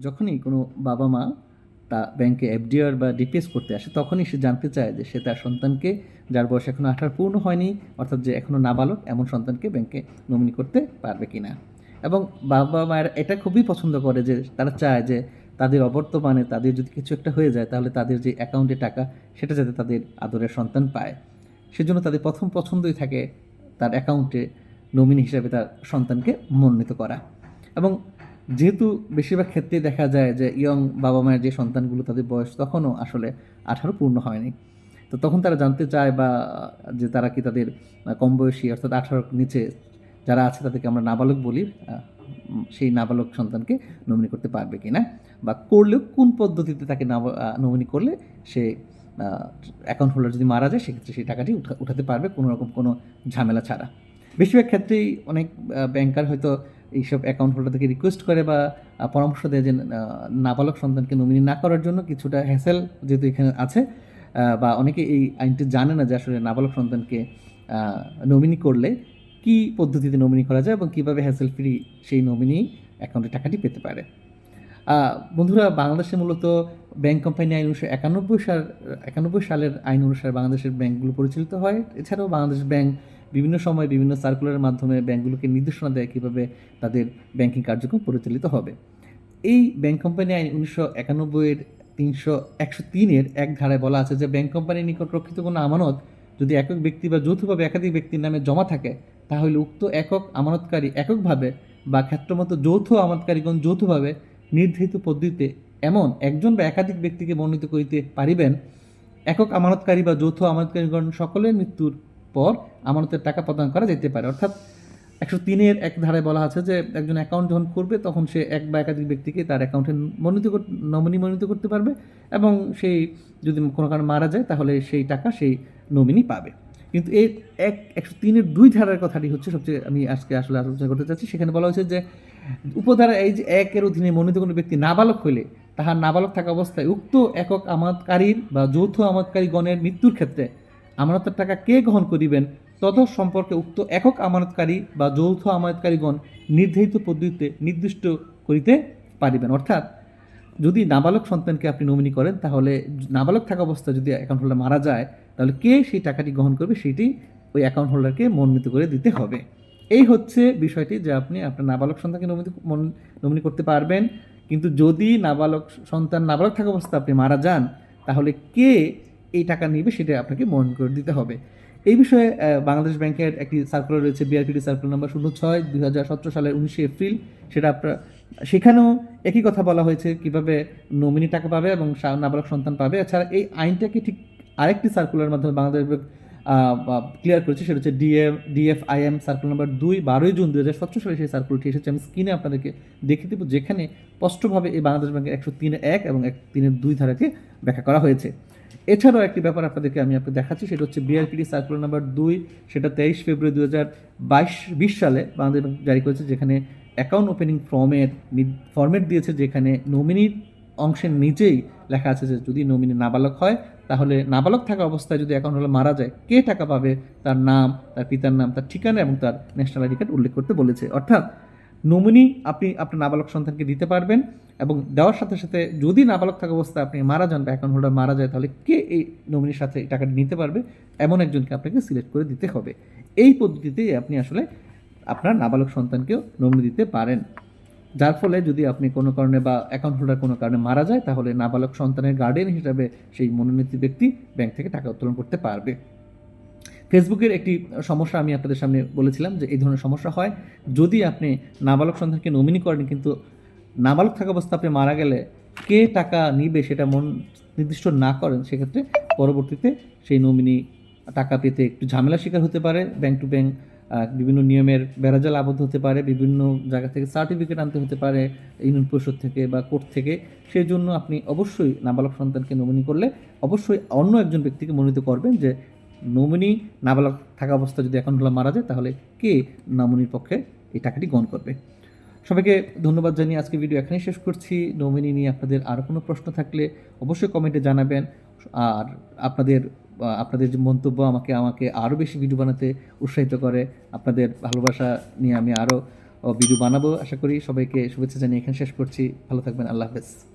যখনই কোনো বাবা মা তা ব্যাংকে এফডিআর বা ডিপিএস করতে আসে তখনই সে জানতে চায় যে সে তার সন্তানকে, যার বয়স এখনও 18 পূর্ণ হয়নি, অর্থাৎ যে এখনও নাবালক, এমন সন্তানকে ব্যাংকে নমিনি করতে পারবে কি না। এবং বাবা মায়ের এটা খুবই পছন্দ করে যে তারা চায় যে তাদের অবর্তমানে তাদের যদি কিছু একটা হয়ে যায় তাহলে তাদের যে অ্যাকাউন্টে টাকা সেটা যাতে তাদের আদরের সন্তান পায়। সেজন্য তাদের প্রথম পছন্দই থাকে তার অ্যাকাউন্টে নমিনি হিসাবে তার সন্তানকে মনোনীত করা। এবং যেহেতু বেশিরভাগ ক্ষেত্রেই দেখা যায় যে ইয়ং বাবা মায়ের যে সন্তানগুলো তাদের বয়স তখনও আসলে 18 পূর্ণ হয়নি, তো তখন তারা জানতে চায় বা যে তারা কি তাদের কম বয়সী অর্থাৎ 18 নিচে যারা আছে তাদেরকে আমরা নাবালক বলি, সেই নাবালক সন্তানকে নমিনি করতে পারবে কি না, বা করলেও কোন পদ্ধতিতে তাকে নমিনি করলে সে অ্যাকাউন্ট হোল্ডার যদি মারা যায় সেক্ষেত্রে সেই টাকাটি উঠাতে পারবে কোনো রকম কোনো ঝামেলা ছাড়া। বেশিরভাগ ক্ষেত্রেই অনেক ব্যাংকার হয়তো এইসব অ্যাকাউন্ট হোল্ডার থেকে রিকোয়েস্ট করে বা পরামর্শ দেয় যে নাবালক সন্তানকে নমিনি না করার জন্য কিছুটা হ্যাসেল যেহেতু এখানে আছে, বা অনেকে এই আইনটি জানে না যে আসলে নাবালক সন্তানকে নমিনি করলে কী পদ্ধতিতে নমিনি করা যায় এবং কীভাবে হ্যাসেল ফ্রি সেই নমিনি অ্যাকাউন্টে টাকাটি পেতে পারে। বন্ধুরা, বাংলাদেশে মূলত ব্যাংক কোম্পানি আইন 1991 সালের আইন অনুসারে বাংলাদেশের ব্যাংকগুলো পরিচালিত হয়। এছাড়াও বাংলাদেশ ব্যাংক বিভিন্ন সময় বিভিন্ন সার্কুলারের মাধ্যমে ব্যাংকগুলোকে নির্দেশনা দেয় কীভাবে তাদের ব্যাংকিং কার্যক্রম পরিচালিত হবে। এই ব্যাংক কোম্পানি আইন 1991-এর 103-এর এক ধারায় বলা আছে যে ব্যাংক কোম্পানির নিকট রক্ষিত কোনো আমানত যদি একক ব্যক্তি বা যৌথভাবে একাধিক ব্যক্তির নামে জমা থাকে তাহলে উক্ত একক আমানতকারী এককভাবে বা ক্ষেত্রমতো যৌথ আমানতকারীগণ যৌথভাবে নির্ধারিত পদ্ধতিতে এমন একজন বা একাধিক ব্যক্তিকে মনোনীত করিতে পারিবেন। একক আমানতকারী বা যৌথ আমানতকারীগণ সকলের মৃত্যুর পর আমানতের টাকা প্রদান করা যেতে পারে। অর্থাৎ 103-এর এক ধারায় বলা আছে যে একজন অ্যাকাউন্ট যখন করবে তখন সে এক বা একাধিক ব্যক্তিকে তার অ্যাকাউন্টে নমিনি মনোনীত করতে পারবে এবং সেই যদি কোনো কারণে মারা যায় তাহলে সেই টাকা সেই নমিনি পাবে। কিন্তু এই 103-এর 2 ধারার কথাটি হচ্ছে সবচেয়ে আমি আজকে আসলে আলোচনা করতে চাচ্ছি। সেখানে বলা হয়েছে যে উপধারা এই যে 1-এর অধীনে মনোনীত কোনো ব্যক্তি নাবালক হইলে তাহার নাবালক থাকা অবস্থায় উক্ত একক আমানতকারীর বা যৌথ আমানতকারীগণের মৃত্যুর ক্ষেত্রে আমানতের টাকা কে গ্রহণ করিবেন তত সম্পর্কে উক্ত একক আমানতকারী বা যৌথ আমানতকারীগণ নির্ধারিত পদ্ধতিতে নির্দিষ্ট করিতে পারিবেন। অর্থাৎ যদি নাবালক সন্তানকে আপনি নমিনি করেন তাহলে নাবালক থাকা অবস্থায় যদি অ্যাকাউন্ট হোল্ডার মারা যায় তাহলে কে সেই টাকাটি গ্রহণ করবে সেটি ওই অ্যাকাউন্ট হোল্ডারকে মনোনীত করে দিতে হবে। এই হচ্ছে বিষয়টি যে আপনি আপনার নাবালক সন্তানকে নমিনি করতে পারবেন, কিন্তু যদি নাবালক থাকা অবস্থায় আপনি মারা যান তাহলে কে এই টাকা নেবে সেটা আপনাকে মনোনীত করে দিতে হবে। এই বিষয়ে বাংলাদেশ ব্যাংকের একটি সার্কুলার রয়েছে, বিআরপিডি সার্কুলার নম্বর 06/2017 সালের 19 এপ্রিল। সেখানেও একই কথা বলা হয়েছে কিভাবে নমিনি টাকা পাবে এবং নাবালক সন্তান পাবে। এছাড়া এই আইনটাকে ঠিক আরেকটি সার্কুলারের মাধ্যমে বাংলাদেশ ক্লিয়ার করেছে, সেটা হচ্ছে ডিএফআইএম সার্কুলার নম্বর 12 জুন 2017 সালে সেই সার্কুলারটি এসেছে। আমি স্ক্রিনে আপনাদেরকে দেখে দেবো, যেখানে স্পষ্টভাবে এই বাংলাদেশ ব্যাংকের 103-1 এবং 103-2 ধারাকে ব্যাখ্যা করা হয়েছে। এছাড়াও একটি ব্যাপার আপনাকে দেখাচ্ছি, সেটা হচ্ছে বিআরপিডি সার্কুলার নাম্বার 2, সেটা 23 ফেব্রুয়ারি 2020 সালে বাংলাদেশ ব্যাংক জারি করেছে, যেখানে অ্যাকাউন্ট ওপেনিং ফর্মেট দিয়েছে, যেখানে নমিনির অংশের নিচেই লেখা আছে যে যদি নমিনি নাবালক হয় তাহলে নাবালক থাকা অবস্থায় যদি অ্যাকাউন্ট হোল্ডার মারা যায় কে টাকা পাবে, তার নাম, তার পিতার নাম, তার ঠিকানা এবং তার ন্যাশনাল আইডি কার্ড উল্লেখ করতে বলেছে। অর্থাৎ নমিনি আপনি আপনার নাবালক সন্তানকে দিতে পারবেন এবং দেওয়ার সাথে সাথে যদি নাবালক থাকা অবস্থায় আপনি মারা যান বা অ্যাকাউন্ট হোল্ডার মারা যায় তাহলে কে এই নমিনির সাথে এই টাকাটি নিতে পারবে এমন একজনকে আপনাকে সিলেক্ট করে দিতে হবে। এই পদ্ধতিতেই আপনি আসলে আপনার নাবালক সন্তানকেও নমিনি দিতে পারেন, যার ফলে যদি আপনি কোনো কারণে বা অ্যাকাউন্ট হোল্ডার কোনো কারণে মারা যায় তাহলে নাবালক সন্তানের গার্ডিয়ান হিসাবে সেই মনোনীত ব্যক্তি ব্যাংক থেকে টাকা উত্তোলন করতে পারবে। ফেসবুকের একটি সমস্যা আমি আপনাদের সামনে বলেছিলাম যে এই ধরনের সমস্যা হয় যদি আপনি নাবালক সন্তানকে নমিনি করেন কিন্তু নাবালক থাকা অবস্থা আপনি মারা গেলে কে টাকা নিবে সেটা নির্দিষ্ট না করেন, সেক্ষেত্রে পরবর্তীতে সেই নমিনি টাকা পেতে একটু ঝামেলার শিকার হতে পারে। ব্যাংক টু ব্যাংক বিভিন্ন নিয়মের বেড়াজাল আবদ্ধ হতে পারে, বিভিন্ন জায়গা থেকে সার্টিফিকেট আনতে হতে পারে, ইউনিয়ন পরিষদ থেকে বা কোর্ট থেকে। সেই জন্য আপনি অবশ্যই নাবালক সন্তানকে নমিনি করলে অবশ্যই অন্য একজন ব্যক্তিকে মনোনীত করবেন, যে নমিনি নাবালক থাকা অবস্থা যদি অ্যাকাউন্ট হোল্ডার মারা যায় তাহলে কে নমিনির পক্ষে এই টাকাটি গ্রহণ করবে। সবাইকে ধন্যবাদ জানিয়ে আজকে ভিডিও এখানেই শেষ করছি। নমিনি নিয়ে আপনাদের আরও কোনো প্রশ্ন থাকলে অবশ্যই কমেন্টে জানাবেন, আর আপনাদের যে মন্তব্য আমাকে আরও বেশি ভিডিও বানাতে উৎসাহিত করে। আপনাদের ভালোবাসা নিয়ে আমি আরও ভিডিও বানাবো। আশা করি সবাইকে শুভেচ্ছা জানিয়ে এখানে শেষ করছি। ভালো থাকবেন। আল্লাহ হাফেজ।